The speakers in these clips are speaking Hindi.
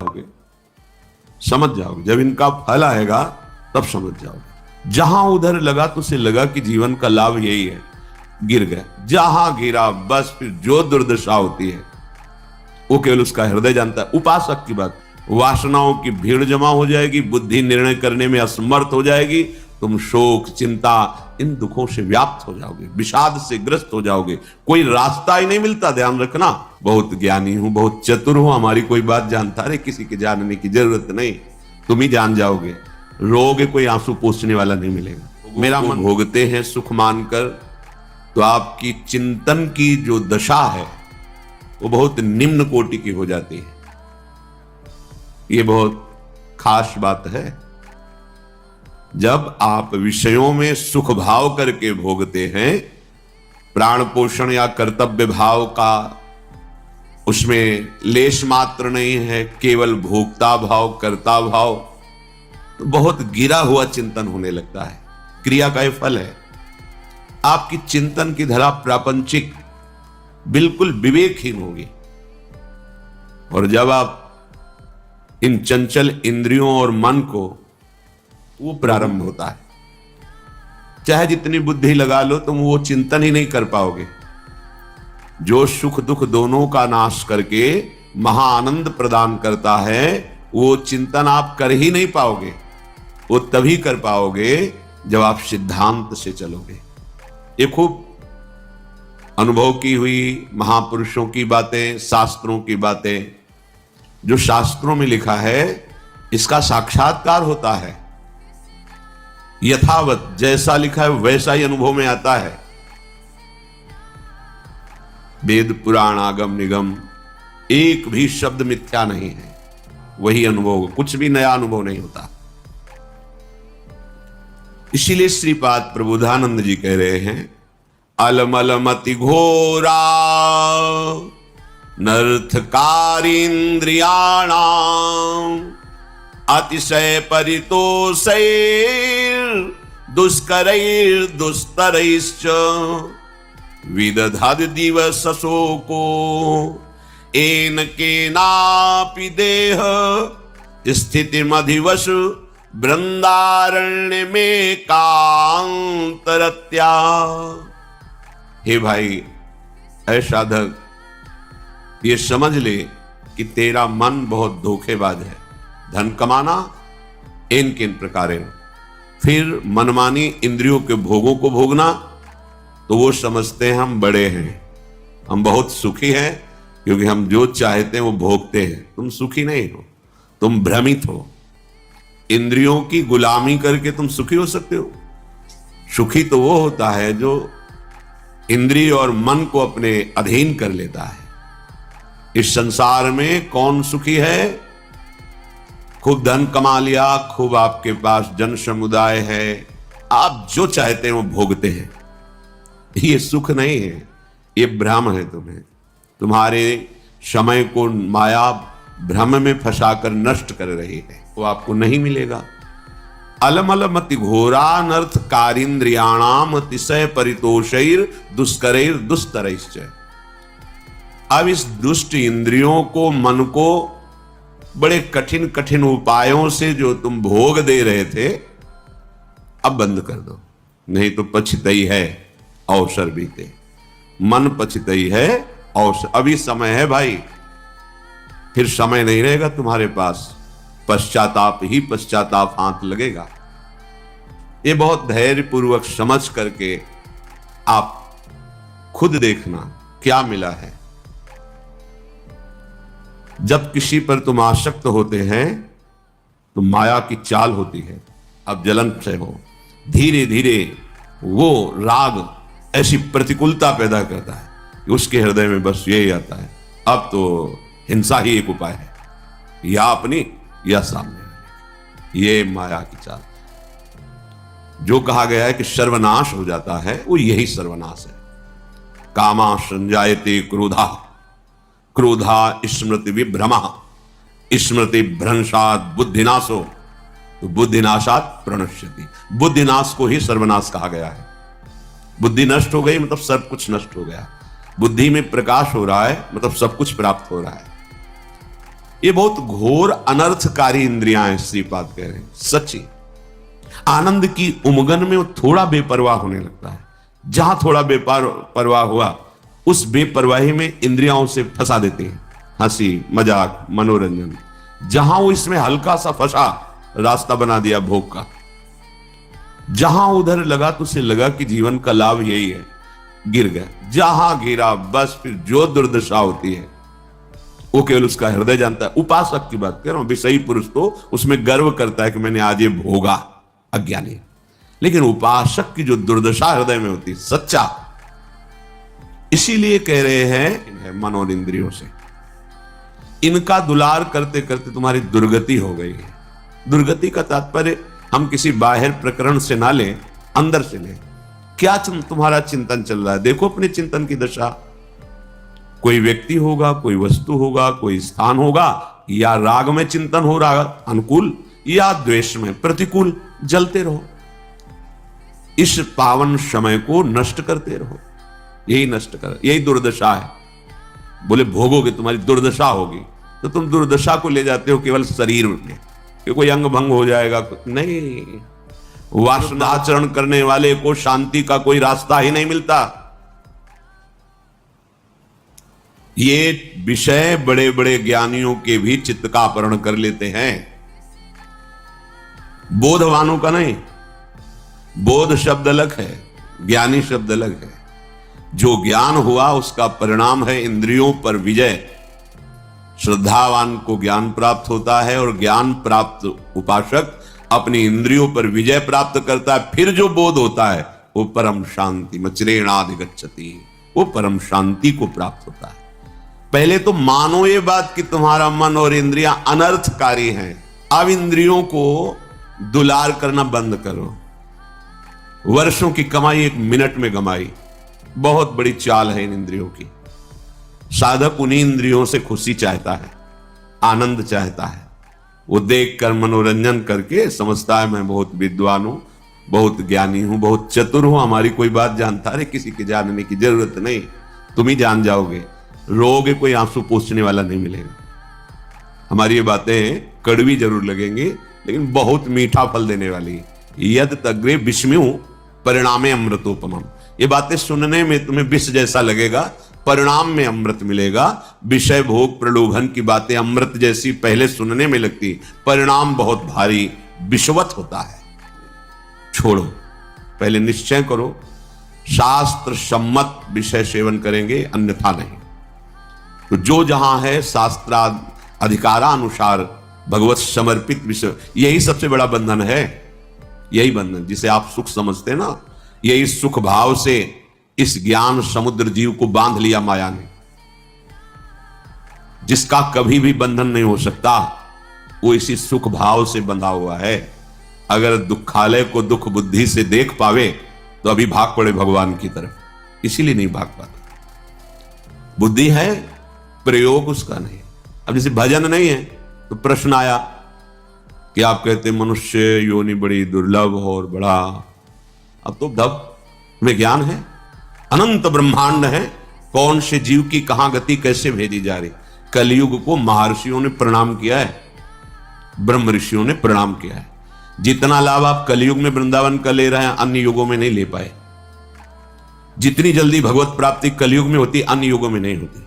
जाओगे, समझ जाओगे। जब इनका फल आएगा तब समझ जाओगे। जहां उधर लगा तो उसे लगा कि जीवन का लाभ यही है, गिर गए। जहां गिरा बस फिर जो दुर्दशा होती है वो केवल उसका हृदय जानता है। उपासक की बात, वासनाओं की भीड़ जमा हो जाएगी, बुद्धि निर्णय करने में असमर्थ हो जाएगी, तुम शोक चिंता इन दुखों से व्याप्त हो जाओगे, विषाद से ग्रस्त हो जाओगे, कोई रास्ता ही नहीं मिलता। ध्यान रखना, बहुत ज्ञानी हूं, बहुत चतुर हूं, हमारी कोई बात जानता, अरे किसी के जानने की जरूरत नहीं, तुम ही जान जाओगे। रोगे कोई आंसू पोंछने वाला नहीं मिलेगा। मेरा मन भोगते हैं सुख मानकर, तो आपकी चिंतन की जो दशा है वो बहुत निम्न कोटि की हो जाती है। ये बहुत खास बात है। जब आप विषयों में सुख भाव करके भोगते हैं, प्राण पोषण या कर्तव्य भाव का उसमें लेश मात्र नहीं है, केवल भोक्ता भाव कर्ता भाव, तो बहुत गिरा हुआ चिंतन होने लगता है। क्रिया का यह फल है। आपकी चिंतन की धारा प्रापंचिक बिल्कुल विवेकहीन होगी। और जब आप इन चंचल इंद्रियों और मन को, वो प्रारंभ होता है, चाहे जितनी बुद्धि लगा लो तुम वो चिंतन ही नहीं कर पाओगे। जो सुख दुख दोनों का नाश करके महाआनंद प्रदान करता है, वो चिंतन आप कर ही नहीं पाओगे। वो तभी कर पाओगे जब आप सिद्धांत से चलोगे। ये खूब अनुभव की हुई महापुरुषों की बातें, शास्त्रों की बातें, जो शास्त्रों में लिखा है इसका साक्षात्कार होता है। यथावत जैसा लिखा है वैसा ही अनुभव में आता है। वेद पुराण आगम निगम एक भी शब्द मिथ्या नहीं है, वही अनुभव, कुछ भी नया अनुभव नहीं होता। इसीलिए श्रीपाद प्रबोधानंद जी कह रहे हैं, अलमलमति घोरा नर्थकारीन्द्रियाणाम् अतिशय परितोषैर् दुष्करैर्दुस्तरैश्च विदधद दिवसशोको येन केनापि देह स्थितिमधिवशु वृंदारण्य में कांतरत्या। हे भाई, ऐ साधक, ये समझ ले कि तेरा मन बहुत धोखेबाज है। धन कमाना इन किन प्रकारेण, फिर मनमानी इंद्रियों के भोगों को भोगना, तो वो समझते हैं हम बड़े हैं, हम बहुत सुखी हैं, क्योंकि हम जो चाहते हैं वो भोगते हैं। तुम सुखी नहीं हो, तुम भ्रमित हो। इंद्रियों की गुलामी करके तुम सुखी हो सकते हो? सुखी तो वो होता है जो इंद्रिय और मन को अपने अधीन कर लेता है। इस संसार में कौन सुखी है? खूब धन कमा लिया, खूब आपके पास जन समुदाय है, आप जो चाहते हैं वो भोगते हैं। ये सुख नहीं है, ये भ्रम है। तुम्हारे समय को माया भ्रम में फंसाकर नष्ट कर रही है, वो आपको नहीं मिलेगा। अलमलमति घोरानर्थ कारिंद्रियाणाम अतिशय परितोषैर दुष्करैर दुस्तरैश्च। अब इस दुष्ट इंद्रियों को, मन को बड़े कठिन कठिन उपायों से जो तुम भोग दे रहे थे, अब बंद कर दो, नहीं तो पछतई है अवसर बीते। मन पछतई है अवसर, अभी समय है भाई, फिर समय नहीं रहेगा तुम्हारे पास, पश्चाताप ही पश्चाताप हाथ लगेगा। ये बहुत धैर्य पूर्वक समझ करके आप खुद देखना क्या मिला है। जब किसी पर तुम आसक्त होते हैं तो माया की चाल होती है, अब जलन से हो, धीरे धीरे वो राग ऐसी प्रतिकूलता पैदा करता है कि उसके हृदय में बस यही आता है, अब तो हिंसा ही एक उपाय है, या अपनी या सामने। ये माया की चाल। जो कहा गया है कि सर्वनाश हो जाता है, वो यही सर्वनाश है। कामा संजायते क्रोधा, क्रोधा स्मृति विभ्रमा, स्मृति भ्रंशात बुद्धिनाशो, तो बुद्धिनाशात प्रणश्यति। बुद्धिनाश को ही सर्वनाश कहा गया है। बुद्धि नष्ट हो गई मतलब सब कुछ नष्ट हो गया। बुद्धि में प्रकाश हो रहा है मतलब सब कुछ प्राप्त हो रहा है। ये बहुत घोर अनर्थकारी इंद्रियां हैं, श्रीपाद कह रहे हैं। सच्ची आनंद की उमगन में वो थोड़ा बेपरवाह होने लगता है। जहां थोड़ा बेपरवाह हुआ, उस बेपरवाही में इंद्रियाओं से फंसा देते हैं, हंसी मजाक मनोरंजन। जहां वो इसमें हल्का सा फंसा, रास्ता बना दिया भोग का। जहां उधर लगा तो उसे लगा कि जीवन का लाभ यही है, गिर गया। जहां गिरा बस फिर जो दुर्दशा होती है वो केवल उसका हृदय जानता है। उपासक की बात कर रहा हूं, विषयी पुरुष तो उसमें गर्व करता है कि मैंने आज ये भोगा, अज्ञानी। लेकिन उपासक की जो दुर्दशा हृदय में होती है, सच्चा, इसीलिए कह रहे हैं मन और इंद्रियों से इनका दुलार करते करते तुम्हारी दुर्गति हो गई है। दुर्गति का तात्पर्य हम किसी बाहर प्रकरण से ना लें, अंदर से लें। क्या तुम्हारा चिंतन चल रहा है? देखो अपने चिंतन की दशा। कोई व्यक्ति होगा, कोई वस्तु होगा, कोई स्थान होगा, या राग में चिंतन हो रहा अनुकूल, या द्वेष में प्रतिकूल, जलते रहो। इस पावन समय को नष्ट करते रहो। यही नष्ट कर, यही दुर्दशा है। बोले भोगोगे तुम्हारी दुर्दशा होगी, तो तुम दुर्दशा को ले जाते हो केवल शरीर में कि कोई अंग भंग हो जाएगा। नहीं, वासनाचरण करने वाले को शांति का कोई रास्ता ही नहीं मिलता। ये विषय बड़े बड़े ज्ञानियों के भी चित्त का अपहरण कर लेते हैं, बोधवानों का नहीं। बोध शब्द अलग है, ज्ञानी शब्द अलग है। जो ज्ञान हुआ उसका परिणाम है इंद्रियों पर विजय। श्रद्धावान को ज्ञान प्राप्त होता है और ज्ञान प्राप्त उपासक अपनी इंद्रियों पर विजय प्राप्त करता है। फिर जो बोध होता है वो परम शांति मच्रेणाधिगच्छति, वो परम शांति को प्राप्त होता है। पहले तो मानो ये बात कि तुम्हारा मन और इंद्रियां अनर्थकारी हैं। अब इंद्रियों को दुलार करना बंद करो। वर्षों की कमाई एक मिनट में गमाई, बहुत बड़ी चाल है इन इंद्रियों की। साधक उन्हीं इंद्रियों से खुशी चाहता है, आनंद चाहता है। वो देखकर मनोरंजन करके समझता है मैं बहुत विद्वान हूं, बहुत ज्ञानी हूं, बहुत चतुर हूं, हमारी कोई बात जानता है। किसी के जानने की जरूरत नहीं, तुम ही जान जाओगे। रोगे कोई आंसू पोंछने वाला नहीं मिलेगा। हमारी ये बातें कड़वी जरूर लगेंगी, लेकिन बहुत मीठा फल देने वाली। यद तग्रे विस्म्यु परिणामे अमृतोपमम। ये बातें सुनने में तुम्हें विष जैसा लगेगा, परिणाम में अमृत मिलेगा। विषय भोग प्रलोभन की बातें अमृत जैसी पहले सुनने में लगती, परिणाम बहुत भारी विषवत होता है। छोड़ो, पहले निश्चय करो शास्त्र सम्मत विषय सेवन करेंगे, अन्यथा नहीं। तो जो जहां है शास्त्रा अधिकारानुसार भगवत समर्पित विषय, यही सबसे बड़ा बंधन है। यही बंधन जिसे आप सुख समझते हैं ना, यही सुख भाव से इस ज्ञान समुद्र जीव को बांध लिया माया ने। जिसका कभी भी बंधन नहीं हो सकता, वो इसी सुख भाव से बंधा हुआ है। अगर दुखालय को दुख बुद्धि से देख पावे तो अभी भाग पड़े भगवान की तरफ, इसीलिए नहीं भाग पाता। बुद्धि है, प्रयोग उसका नहीं। अब जैसे भजन नहीं है तो प्रश्न आया कि आप कहते मनुष्य योनि बड़ी दुर्लभ और बड़ा, अब तो धब में ज्ञान है, अनंत ब्रह्मांड है, कौन से जीव की कहां गति कैसे भेजी जा रही। कलयुग को महर्षियों ने प्रणाम किया है, ब्रह्म ऋषियों ने प्रणाम किया है। जितना लाभ आप कलयुग में वृंदावन का ले रहे हैं, अन्य युगों में नहीं ले पाए। जितनी जल्दी भगवत प्राप्ति कलयुग में होती, अन्य युगों में नहीं होती।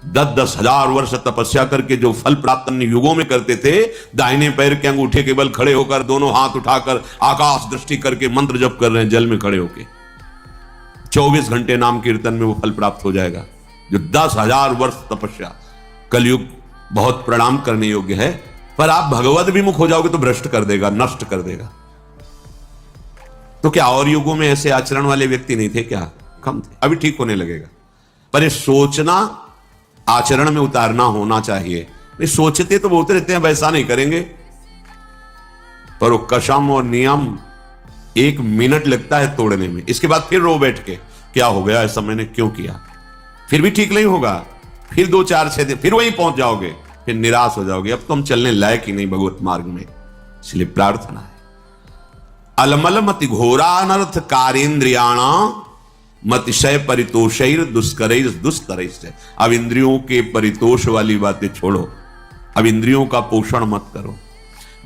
10-10 हजार वर्ष तपस्या करके जो फल प्राप्त अन्य युगों में करते थे, दाहिने पैर के अंगूठे के बल खड़े होकर, दोनों हाथ उठाकर आकाश दृष्टि करके मंत्र जप कर रहे हैं, जल में खड़े होकर 24 घंटे नाम कीर्तन में वो फल प्राप्त हो जाएगा। जो 10,000 वर्ष तपस्या, कलयुग बहुत प्रणाम करने योग्य है। पर आप भगवत विमुख हो जाओगे तो भ्रष्ट कर देगा, नष्ट कर देगा। तो क्या और युगों में ऐसे आचरण वाले व्यक्ति नहीं थे क्या? कम थे। अभी ठीक होने लगेगा। पर ये सोचना आचरण में उतारना होना चाहिए। नहीं सोचते तो बोलते रहते हैं वैसा नहीं करेंगे, पर वो कसम और नियम 1 मिनट लगता है तोड़ने में। इसके बाद फिर रो बैठ के क्या हो गया, ऐसा मैंने क्यों किया, फिर भी ठीक नहीं होगा। फिर 2-4-6 दिन फिर वहीं पहुंच जाओगे, फिर निराश हो जाओगे। अब तो हम चलने लायक ही नहीं भगवत मार्ग में। इसलिए प्रार्थना है अलमल मति घोरा अनर्थ कारेन्द्रियाणा मतिशय परितोषैर दुष्करैर दुस्तरैश्च। अब इंद्रियों के परितोष वाली बातें छोड़ो, अब इंद्रियों का पोषण मत करो।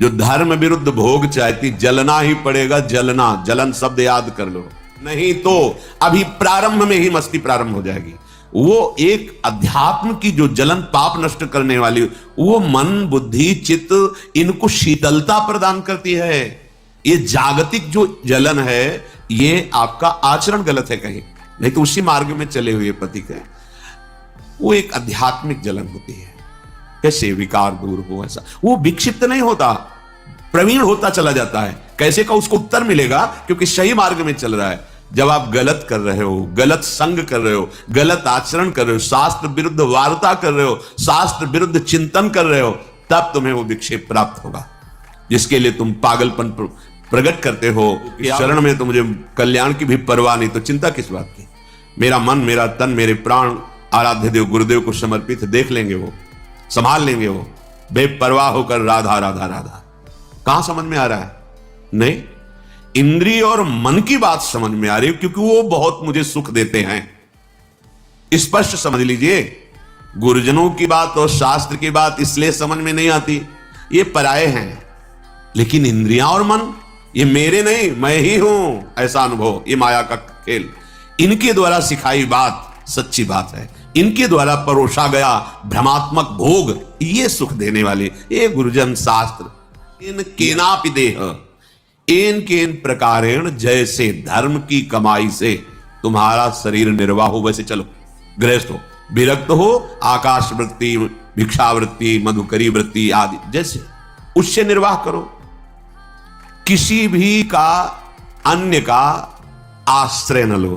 जो धर्म विरुद्ध भोग चाहती, जलना ही पड़ेगा, जलना, जलन शब्द याद कर लो, नहीं तो अभी प्रारंभ में ही मस्ती प्रारंभ हो जाएगी। वो एक अध्यात्म की जो जलन पाप नष्ट करने वाली, वो मन बुद्धि चित्त इनको शीतलता प्रदान करती है। ये जागतिक जो जलन है, ये आपका आचरण गलत है कहीं, नहीं तो उसी मार्ग में चले हुए पति के, वो एक आध्यात्मिक जलन होती है। कैसे विकार दूर हो, ऐसा वो विक्षिप्त नहीं होता, प्रवीण होता चला जाता है। कैसे का उसको उत्तर मिलेगा, क्योंकि सही मार्ग में चल रहा है। जब आप गलत कर रहे हो, गलत संग कर रहे हो, गलत आचरण कर रहे हो, शास्त्र विरुद्ध वार्ता कर रहे हो, शास्त्र विरुद्ध चिंतन कर रहे हो, तब तुम्हें वो विक्षेप प्राप्त होगा, जिसके लिए तुम पागलपन प्रकट करते हो। शरण में तो मुझे कल्याण की भी परवाह नहीं, तो चिंता किस बात की। मेरा मन, मेरा तन, मेरे प्राण आराध्य देव गुरुदेव को समर्पित, देख लेंगे वो, संभाल लेंगे वो, बेपरवाह होकर राधा राधा राधा। कहां समझ में आ रहा है? नहीं, इंद्रिय और मन की बात समझ में आ रही है, क्योंकि वो बहुत मुझे सुख देते हैं। स्पष्ट समझ लीजिए, गुरुजनों की बात और शास्त्र की बात इसलिए समझ में नहीं आती, ये पराये हैं। लेकिन इंद्रियां और मन, ये मेरे नहीं, मैं ही हूं, ऐसा अनुभव, ये माया का खेल, इनके द्वारा सिखाई बात सच्ची बात है। इनके द्वारा परोसा गया भ्रमात्मक भोग, ये सुख देने वाले ये गुरुजन शास्त्र। इन केनापि देह इन केन प्रकारेण, जैसे धर्म की कमाई से तुम्हारा शरीर निर्वाह हो, वैसे चलो। गृहस्थ हो, विरक्त हो, आकाश वृत्ति, भिक्षावृत्ति, मधुकरी वृत्ति आदि, जैसे उससे निर्वाह करो। किसी भी का, अन्य का आश्रय न लो,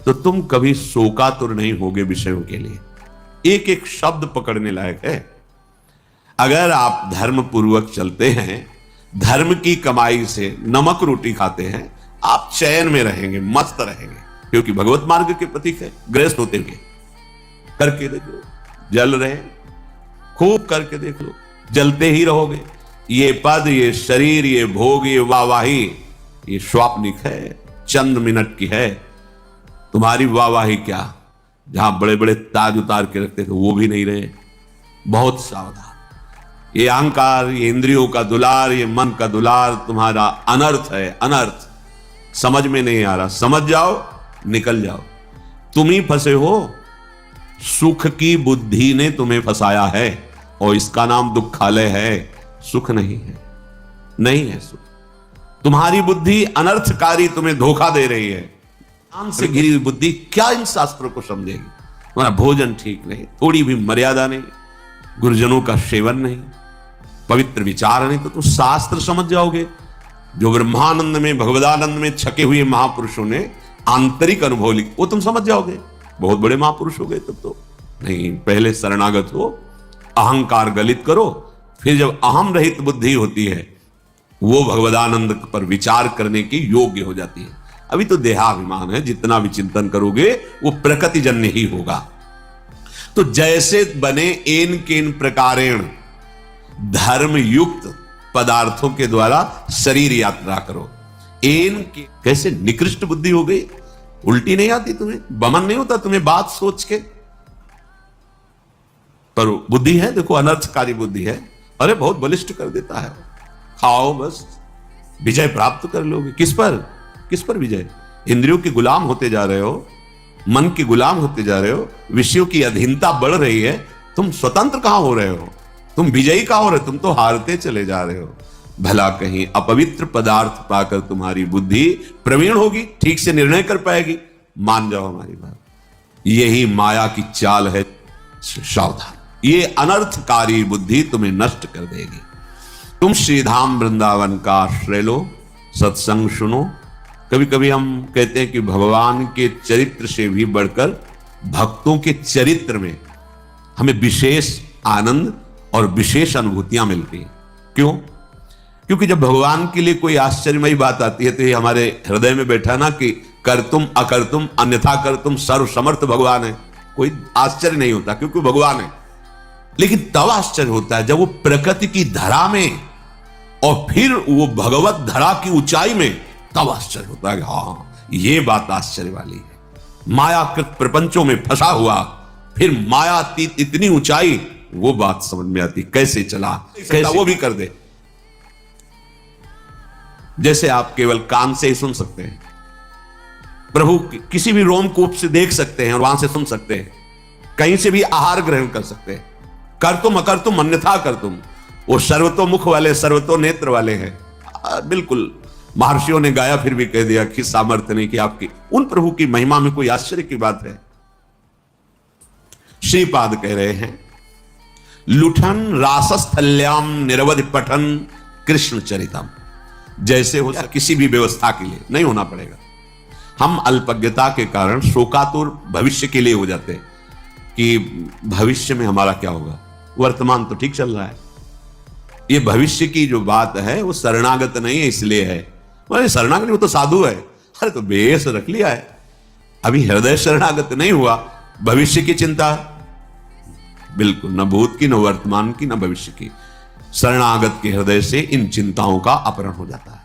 तो तुम कभी शोकातुर नहीं होगे विषयों के लिए। एक एक शब्द पकड़ने लायक है। अगर आप धर्म पूर्वक चलते हैं, धर्म की कमाई से नमक रोटी खाते हैं, आप चैन में रहेंगे, मस्त रहेंगे, क्योंकि भगवत मार्ग के प्रतीक है। गृहस्थ होते हुए करके देखो, जल रहे, खूब करके देख लो, जलते ही रहोगे। ये पद, ये शरीर, ये भोग, ये वाहवाही, ये स्वाप्निक है, चंद मिनट की है। तुम्हारी वाहवाही क्या, जहां बड़े बड़े ताज उतार के रखते थे वो भी नहीं रहे। बहुत सावधान। ये अहंकार, ये इंद्रियों का दुलार, ये मन का दुलार तुम्हारा अनर्थ है, अनर्थ। समझ में नहीं आ रहा, समझ जाओ, निकल जाओ। तुम ही फंसे हो, सुख की बुद्धि ने तुम्हें फंसाया है, और इसका नाम दुखालय है, सुख नहीं है, नहीं है सुख। तुम्हारी बुद्धि अनर्थकारी तुम्हें धोखा दे रही है। ज्ञान से घिरी हुई बुद्धि क्या इन शास्त्रों को समझेगी? तुम्हारा भोजन ठीक नहीं, थोड़ी भी मर्यादा नहीं, गुरुजनों का सेवन नहीं, पवित्र विचार नहीं, तो तुम शास्त्र समझ जाओगे। जो ब्रह्मानंद में, भगवदानंद में छके हुए महापुरुषों ने आंतरिक अनुभव लिखे, वो तुम समझ जाओगे। बहुत बड़े महापुरुष हो गए तब तो। नहीं, पहले शरणागत हो, अहंकार गलित करो, फिर जब अहम रहित बुद्धि होती है, वो भगवदानंद पर विचार करने की योग्य हो जाती है। अभी तो देहाभिमान है, जितना भी चिंतन करोगे वो प्रकृतिजन्य ही होगा। तो जैसे बने एन केन प्रकारेण, धर्म युक्त पदार्थों के द्वारा शरीर यात्रा करो। एन के कैसे निकृष्ट बुद्धि हो गई, उल्टी नहीं आती तुम्हें, बमन नहीं होता तुम्हें बात सोच के, पर बुद्धि है देखो, अनर्थकारी बुद्धि है। अरे बहुत बलिष्ठ कर देता है। खाओ बस, विजय प्राप्त कर लोगे। किस पर? किस पर विजय? इंद्रियों के गुलाम होते जा रहे हो, मन के गुलाम होते जा रहे हो, विषयों की अधीनता बढ़ रही है। तुम स्वतंत्र कहां हो रहे हो, तुम विजयी कहां हो रहे हो, तुम तो हारते चले जा रहे हो। भला कहीं अपवित्र पदार्थ पाकर तुम्हारी बुद्धि प्रवीण होगी, ठीक से निर्णय कर पाएगी। मान जाओ हमारी बात, यही माया की चाल है। सावधान, ये अनर्थकारी बुद्धि तुम्हें नष्ट कर देगी। तुम श्रीधाम वृंदावन का आश्रय लो, सत्संग सुनो। कभी कभी हम कहते हैं कि भगवान के चरित्र से भी बढ़कर भक्तों के चरित्र में हमें विशेष आनंद और विशेष अनुभूतियां मिलती हैं। क्यों? क्योंकि जब भगवान के लिए कोई आश्चर्यमयी बात आती है, तो ये हमारे हृदय में बैठा ना कि कर तुम अकर तुम अन्यथा कर तुम, सर्व समर्थ भगवान है, कोई आश्चर्य नहीं होता क्योंकि भगवान है। लेकिन तब आश्चर्य होता है जब वो प्रकृति की धरा में और फिर वो भगवत धरा की ऊंचाई में, तब आश्चर्य होता है कि हाँ, ये बात आश्चर्य वाली है। मायाकृत प्रपंचों में फंसा हुआ, फिर मायातीत इतनी ऊंचाई, वो बात समझ में आती, कैसे चला, कैसे वो भी कर दे। जैसे आप केवल कान से ही सुन सकते हैं, प्रभु किसी भी रोमकूप से देख सकते हैं और वहां से सुन सकते हैं, कहीं से भी आहार ग्रहण कर सकते हैं। कर तुम अकर तुम अन्यथा कर तुम, वो सर्वतोमुख वाले सर्वतो नेत्र वाले हैं। बिल्कुल महर्षियों ने गाया, फिर भी कह दिया कि सामर्थ्य नहीं कि आपकी उन प्रभु की महिमा में कोई आश्चर्य की बात है। श्रीपाद कह रहे हैं, लुठन रासस्थल्याम निरवधि पठन कृष्ण चरितम। जैसे हो किसी भी व्यवस्था के लिए नहीं होना पड़ेगा। हम अल्पज्ञता के कारण शोकातुर भविष्य के लिए हो जाते हैं कि भविष्य में हमारा क्या होगा, वर्तमान तो ठीक चल रहा है। ये भविष्य की जो बात है वो शरणागत नहीं है, इसलिए है। अरे शरणागत वो तो साधु है, अरे तो बेस रख लिया है, अभी हृदय शरणागत नहीं हुआ। भविष्य की चिंता बिल्कुल, न भूत की, न वर्तमान की, न भविष्य की। शरणागत के हृदय से इन चिंताओं का अपहरण हो जाता है।